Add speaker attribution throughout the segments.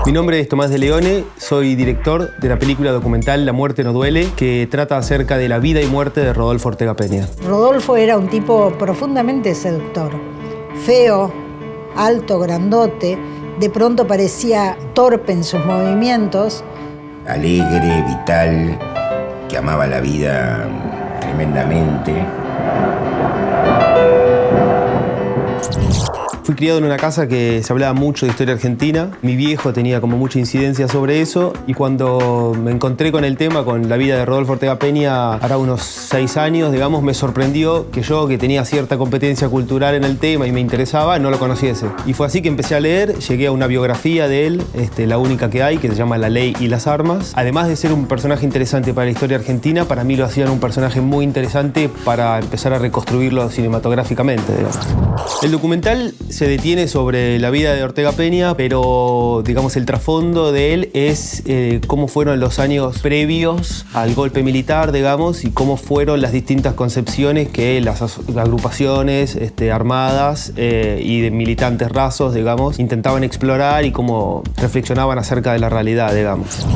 Speaker 1: Mi nombre es Tomás de Leone, soy director de la película documental La muerte no duele, que trata acerca de la vida y muerte de Rodolfo Ortega Peña.
Speaker 2: Rodolfo era un tipo profundamente seductor, feo, alto, grandote, de pronto parecía torpe en sus movimientos.
Speaker 3: Alegre, vital, que amaba la vida tremendamente.
Speaker 1: Fui criado en una casa que se hablaba mucho de historia argentina. Mi viejo tenía como mucha incidencia sobre eso y cuando me encontré con el tema, con la vida de Rodolfo Ortega Peña, ahora unos 6 años, digamos, me sorprendió que yo, que tenía cierta competencia cultural en el tema y me interesaba, no lo conociese. Y fue así que empecé a leer, llegué a una biografía de él, la única que hay, que se llama La ley y las armas. Además de ser un personaje interesante para la historia argentina, para mí lo hacían un personaje muy interesante para empezar a reconstruirlo cinematográficamente, digamos. El documental se detiene sobre la vida de Ortega Peña, pero digamos el trasfondo de él es cómo fueron los años previos al golpe militar, digamos, y cómo fueron las distintas concepciones que las agrupaciones armadas y de militantes rasos, digamos, intentaban explorar y cómo reflexionaban acerca de la realidad, digamos.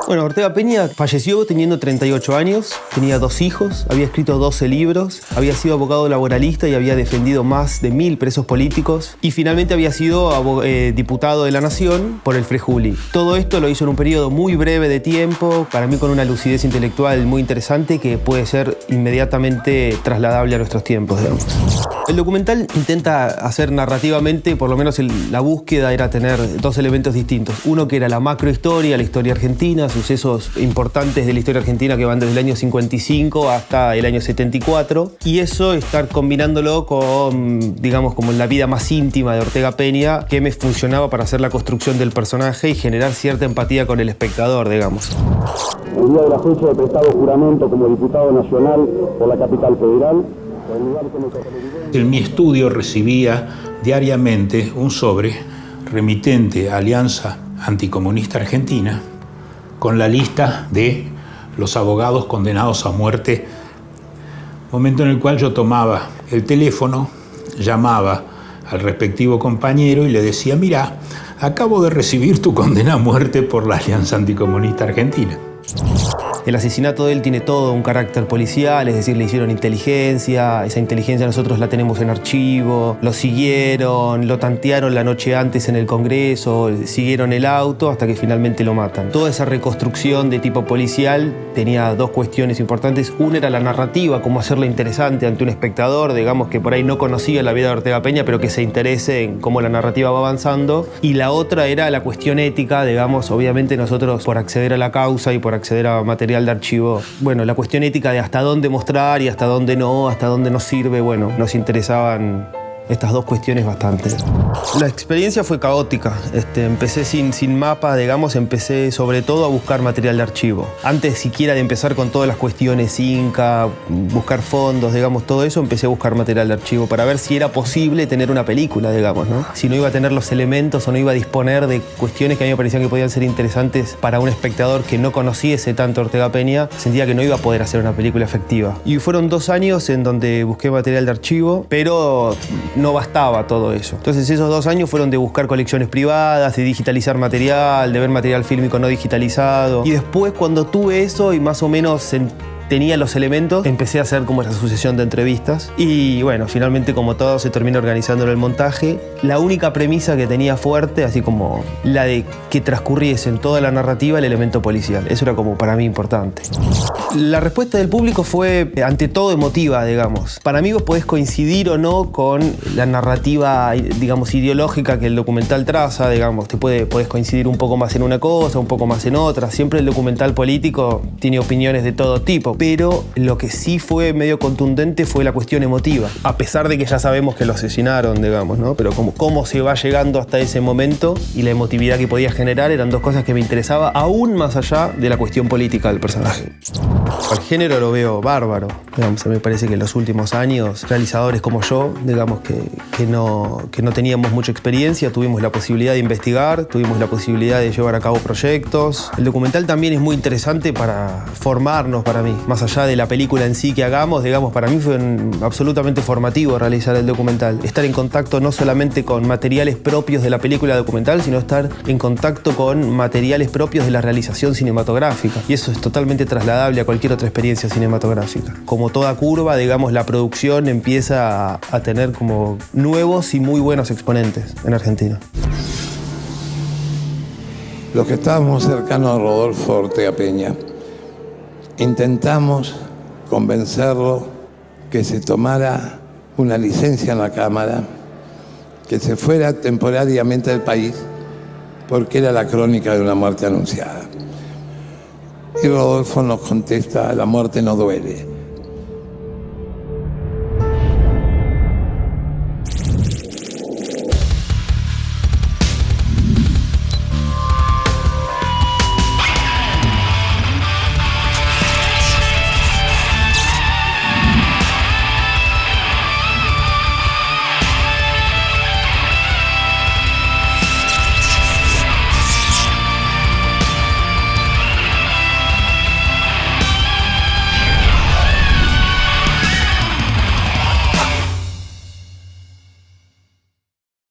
Speaker 1: Bueno, Ortega Peña falleció teniendo 38 años, tenía 2 hijos, había escrito 12 libros, había sido abogado laboralista y había defendido más de 1000 presos políticos y finalmente había sido diputado de la Nación por el Frejuli. Todo esto lo hizo en un periodo muy breve de tiempo, para mí con una lucidez intelectual muy interesante que puede ser inmediatamente trasladable a nuestros tiempos, digamos. El documental intenta hacer narrativamente, por lo menos la búsqueda era tener 2 elementos distintos. Uno que era la macrohistoria, la historia argentina, sucesos importantes de la historia argentina que van desde el año 55 hasta el año 74. Y eso estar combinándolo con, digamos, como la vida más íntima de Ortega Peña, que me funcionaba para hacer la construcción del personaje y generar cierta empatía con el espectador, digamos.
Speaker 4: El día de la fecha he prestado juramento como diputado nacional por la capital federal.
Speaker 5: En mi estudio recibía diariamente un sobre remitente a Alianza Anticomunista Argentina con la lista de los abogados condenados a muerte, momento en el cual yo tomaba el teléfono, llamaba al respectivo compañero y le decía: mira, acabo de recibir tu condena a muerte por la Alianza Anticomunista Argentina.
Speaker 1: El asesinato de él tiene todo un carácter policial, es decir, le hicieron inteligencia, esa inteligencia nosotros la tenemos en archivo, lo siguieron, lo tantearon la noche antes en el Congreso, siguieron el auto hasta que finalmente lo matan. Toda esa reconstrucción de tipo policial tenía 2 cuestiones importantes. Una era la narrativa, cómo hacerla interesante ante un espectador, digamos, que por ahí no conocía la vida de Ortega Peña, pero que se interese en cómo la narrativa va avanzando. Y la otra era la cuestión ética, digamos, obviamente nosotros por acceder a la causa y por acceder a material de archivo, bueno, la cuestión ética de hasta dónde mostrar y hasta dónde no nos sirve, bueno, nos interesaban estas 2 cuestiones bastante. La experiencia fue caótica. Empecé sin mapa, digamos, empecé sobre todo a buscar material de archivo. Antes siquiera de empezar con todas las cuestiones Inca, buscar fondos, digamos, todo eso, empecé a buscar material de archivo para ver si era posible tener una película, digamos, ¿no? Si no iba a tener los elementos o no iba a disponer de cuestiones que a mí me parecían que podían ser interesantes para un espectador que no conociese tanto Ortega Peña, sentía que no iba a poder hacer una película efectiva. Y fueron 2 años en donde busqué material de archivo, pero no bastaba todo eso. Entonces esos 2 años fueron de buscar colecciones privadas, de digitalizar material, de ver material fílmico no digitalizado. Y después cuando tuve eso y más o menos tenía los elementos, empecé a hacer como esa sucesión de entrevistas y bueno, finalmente como todo se terminó organizando en el montaje. La única premisa que tenía fuerte, así como la de que transcurriese en toda la narrativa el elemento policial. Eso era como para mí importante. La respuesta del público fue ante todo emotiva, digamos. Para mí vos podés coincidir o no con la narrativa, digamos, ideológica que el documental traza, digamos. Podés coincidir un poco más en una cosa, un poco más en otra. Siempre el documental político tiene opiniones de todo tipo. Pero lo que sí fue medio contundente fue la cuestión emotiva. A pesar de que ya sabemos que lo asesinaron, digamos, ¿no? Pero cómo se va llegando hasta ese momento y la emotividad que podía generar eran 2 cosas que me interesaba, aún más allá de la cuestión política del personaje. El género lo veo bárbaro. Digamos, me parece que en los últimos años, realizadores como yo, digamos que no teníamos mucha experiencia, tuvimos la posibilidad de investigar, tuvimos la posibilidad de llevar a cabo proyectos. El documental también es muy interesante para formarnos, para mí. Más allá de la película en sí que hagamos, digamos, para mí fue absolutamente formativo realizar el documental. Estar en contacto no solamente con materiales propios de la película documental, sino estar en contacto con materiales propios de la realización cinematográfica. Y eso es totalmente trasladable a cualquier otra experiencia cinematográfica. Como toda curva, digamos, la producción empieza a tener como nuevos y muy buenos exponentes en Argentina.
Speaker 6: Los que estábamos cercanos a Rodolfo Ortega Peña, intentamos convencerlo que se tomara una licencia en la Cámara, que se fuera temporariamente del país, porque era la crónica de una muerte anunciada. Y Rodolfo nos contesta: la muerte no duele.